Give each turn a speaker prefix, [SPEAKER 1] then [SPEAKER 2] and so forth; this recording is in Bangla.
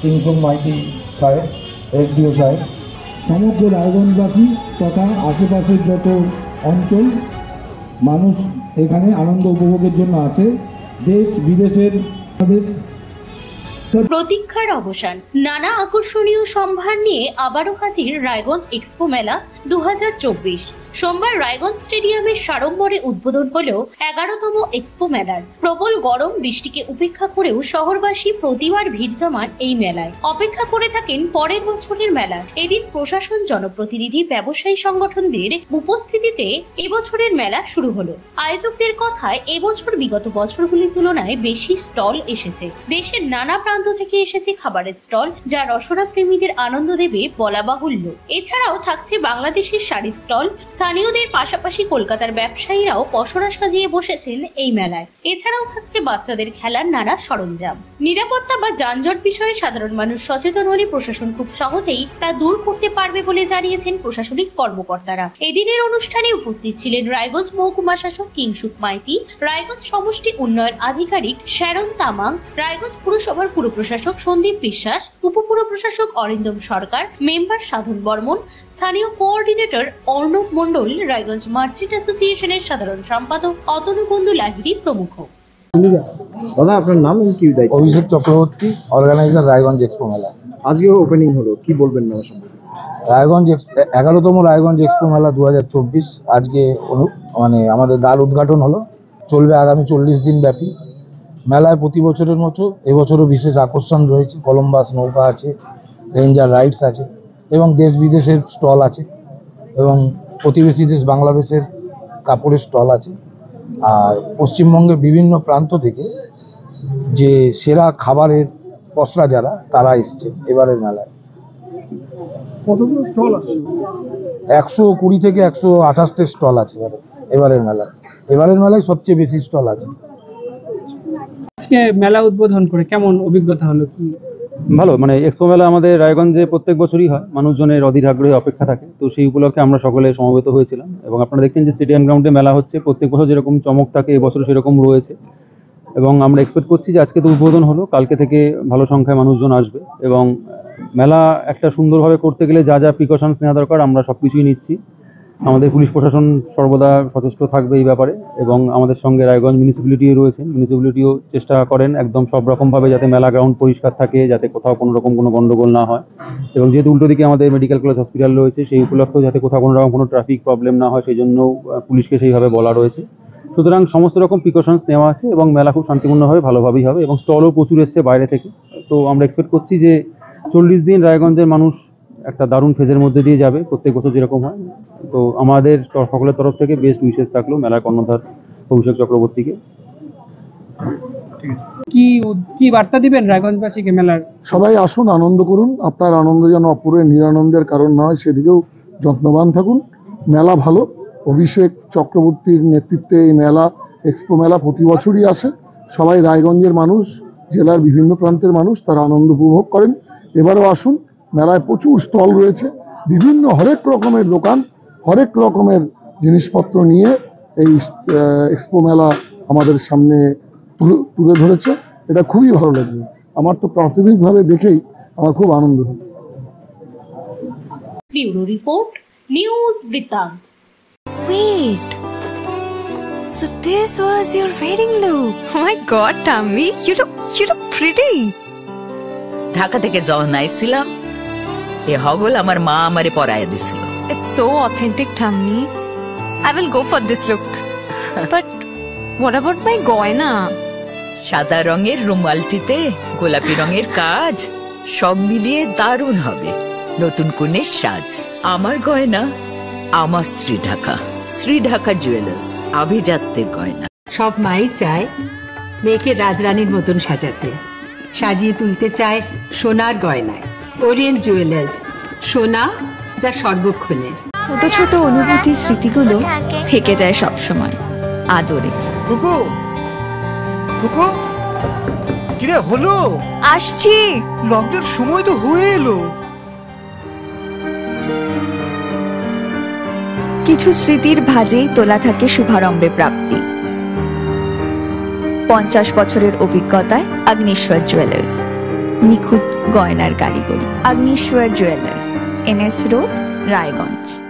[SPEAKER 1] কিংসুক মাইতি সাহেব, এসডিও সাহেব,
[SPEAKER 2] সমগ্র রায়গঞ্জবাসী তথা আশেপাশের যত অঞ্চল মানুষ এখানে আনন্দ উপভোগের জন্য আসে। দেশ বিদেশের
[SPEAKER 3] প্রতীক্ষার অবসান, নানা আকর্ষণীয় সম্ভার নিয়ে আবারও হাজির রায়গঞ্জ এক্সপো মেলা 2024। সোমবার রায়গঞ্জ স্টেডিয়ামের সাড়ম্বরে উদ্বোধন হলো 11তম এক্সপো মেলার। প্রবল গরম বৃষ্টিকে উপেক্ষা করেও শহরবাসী প্রতিবার ভিড় জমান এই মেলায়, অপেক্ষা করে থাকেন পরের বছরের মেলা। এদিন প্রশাসন, জনপ্রতিনিধি, ব্যবসায়ী সংগঠনদের উপস্থিতিতে এবছরের মেলা শুরু হলো। আয়োজকদের কথায় এবছর বিগত বছরগুলির তুলনায় বেশি স্টল এসেছে। দেশের নানা প্রান্ত থেকে এসেছে খাবারের স্টল, যা রসনা প্রেমীদের আনন্দ দেবে বলা বাহুল্য। এছাড়াও থাকছে বাংলাদেশের শাড়ির স্টল। স্থানীয়দের পাশাপাশি কলকাতার ব্যবসায়ীরাও পসরা সাজিয়ে বসেছেন এই মেলায়। এছাড়াও থাকছে বাচ্চাদের খেলার নানা সরঞ্জাম। নিরাপত্তা বা যানজট বিষয়ে সাধারণ মানুষ সচেতন হলে প্রশাসন খুব সহজেই তা দূর করতে পারবে বলে জানিয়েছেন প্রশাসনিক কর্মকর্তারা। এদিনের অনুষ্ঠানে উপস্থিত ছিলেন রায়গঞ্জ মহকুমা শাসক কিংসুক মাইতি, রায়গঞ্জ সমষ্টি উন্নয়ন আধিকারিক শ্যারন তামাং, রায়গঞ্জ পুরসভার পুর প্রশাসক সন্দীপ বিশ্বাস, উপপুর প্রশাসক অরিন্দম সরকার, মেম্বার সাধন বর্মন, স্থানীয় কোঅর্ডিনেটর অর্ণব মণ্ডল, রায়গঞ্জ মার্চেন্ট অ্যাসোসিয়েশনের সাধারণ সম্পাদক অতনু বন্ধু লাহিড়ী প্রমুখ।
[SPEAKER 4] দাদা, আপনার নাম কি?
[SPEAKER 1] অভিষেক চক্রবর্তী, অর্গানাইজার রায়গঞ্জ এক্সপো মেলা।
[SPEAKER 4] আজকে ওপেনিং হলো, কি বলবেন মেলা সম্পর্কে?
[SPEAKER 1] রায়গঞ্জ 11তম রায়গঞ্জ এক্সপো মেলা 2024 আজকে আমাদের দ্বার উদ্ঘাটন হলো। চলবে আগামী 40 দিন ব্যাপী। মেলায় প্রতি বছরের মতো এবছরও বিশেষ আকর্ষণ রয়েছে। কলম্বাস নৌকা আছে, রেঞ্জার রাইডস আছে এবং দেশ বিদেশের স্টল আছে এবং প্রতিবেশী দেশ বাংলাদেশের কাপড়ের স্টল আছে। আর পশ্চিমবঙ্গের বিভিন্ন প্রান্ত থেকে যে সেরা খাবারের পসরা যারা, তারা এসছে এবারের মেলায়।
[SPEAKER 4] কতগুলো স্টল আছে?
[SPEAKER 1] 120 থেকে 128 স্টল আছে এবারের মেলায়। এবারের মেলায় সবচেয়ে বেশি স্টল আছে।
[SPEAKER 5] আজকে মেলা উদ্বোধন করে কেমন অভিজ্ঞতা হলো? কি
[SPEAKER 6] ভালো, এক্সপো মেলা আমাদের রায়গঞ্জে প্রত্যেক বছরই হয়। মানুষজনের অধীর আগ্রহে অপেক্ষা থাকে, তো সেই উপলক্ষে আমরা সকলে সমবেত হয়েছিলাম। এবং আপনারা দেখছেন যে স্টেডিয়াম গ্রাউন্ডে মেলা হচ্ছে, প্রত্যেক বছর যেরকম চমক থাকে এবছর সেরকম রয়েছে। এবং আমরা এক্সপেক্ট করছি যে আজকে তো উদ্বোধন হলো, কালকে থেকে ভালো সংখ্যায় মানুষজন আসবে। এবং মেলা একটা সুন্দরভাবে করতে গেলে যা যা প্রিকশনস নেওয়া দরকার আমরা সব কিছুই নিচ্ছি। আমাদের পুলিশ প্রশাসন সর্বদা সচেষ্ট থাকবে এই ব্যাপারে, এবং আমাদের সঙ্গে রায়গঞ্জ মিউনিসিপ্যালিটিও রয়েছেন। মিউনিসিপ্যালিটিও চেষ্টা করেন একদম সব রকমভাবে যাতে মেলা গ্রাউন্ড পরিষ্কার থাকে, যাতে কোথাও কোনো রকম কোনো গন্ডগোল না হয়। এবং যেহেতু উল্টো দিকে আমাদের মেডিকেল কলেজ হসপিটাল রয়েছে, সেই উপলক্ষেও যাতে কোথাও কোনো রকম কোনো ট্রাফিক প্রবলেম না হয়, সেই জন্য পুলিশকে সেইভাবে বলা রয়েছে। সুতরাং সমস্ত রকম প্রিকশনস নেওয়া আছে এবং মেলা খুব শান্তিপূর্ণভাবে ভালোভাবেই হবে। এবং স্টলও প্রচুর এসছে বাইরে থেকে। তো আমরা এক্সপেক্ট করছি যে 40 দিন রায়গঞ্জের মানুষ একটা দারুণ ফেজের মধ্যে দিয়ে যাবে, প্রত্যেক বছর যেরকম হয়। তো আমাদের সকলের তরফ থেকে বেস্ট উইশেস থাকলো মেলার কর্ণধার অভিষেক চক্রবর্তীকে।
[SPEAKER 5] কি বার্তা দিবেন রায়গঞ্জবাসীকে মেলার?
[SPEAKER 7] সবাই আসুন, আনন্দ করুন। আপনার আনন্দ যেন অপরের নিরানন্দের কারণ না হয়, সেদিকেও যত্নবান থাকুন। মেলা ভালো। অভিষেক চক্রবর্তীর নেতৃত্বে এই মেলা, এক্সপো মেলা প্রতি বছরই আসে। সবাই রায়গঞ্জের মানুষ, জেলার বিভিন্ন প্রান্তের মানুষ তারা আনন্দ উপভোগ করেন। এবারও আসুন। মেলায় প্রচুর স্টল রয়েছে, বিভিন্ন হরেক রকমের দোকান, হরেক রকমের জিনিসপত্র নিয়ে এই এক্সপো মেলা আমাদের সামনে তুলে ধরেছে। এটা খুবই ভালো লাগবে। আমার তো প্রাথমিকভাবে দেখেই আমার খুব আনন্দ হলো।
[SPEAKER 3] ব্যুরো রিপোর্ট, নিউজ বৃত্তান্ত।
[SPEAKER 8] Wait, so this was your wedding look? Oh my God, Tammy, you look pretty.
[SPEAKER 9] Dhaka থেকে যখন আইছিলাম, এ হগল আমার মা আমারে পরাইয়া দিছিল।
[SPEAKER 8] It's so authentic, Tammy. I will go for this look. But what about my গয়না?
[SPEAKER 9] সাদা রঙের রুমালটিতে গোলাপি রঙের কাজ, সব মিলিয়ে দারুণ হবে নতুন কনের সাজ। আমার গয়না আমার শ্রী ঢাকা জুয়েলার্স, আভিজাত্যের গয়না।
[SPEAKER 10] সব মাই চায় মেয়েকে রাজরানীর মতন সাজাতে, সাজিয়ে তুলতে চায় সোনার গয়নায়। ওরিয়েন্ট জুয়েলার্স, সোনা যা সর্বক্ষণের।
[SPEAKER 8] ছোট ছোট অনুভূতি, স্মৃতিগুলো থেকে যায় সব সময় আদরে।
[SPEAKER 4] কুকু কুকু, কিরে হলো?
[SPEAKER 8] আসছি।
[SPEAKER 4] লকডাউন সময় তো হয়ে এলো।
[SPEAKER 8] কিছু স্মৃতির ভাজেই তোলা থাকে শুভারম্ভে প্রাপ্তি। 50 বছরের অভিজ্ঞতায় অগ্নিশ্বর জুয়েলার্স। নিখুঁত গয়নার কারিগরি। Agnishwar jewellers, NS road, Raiganj.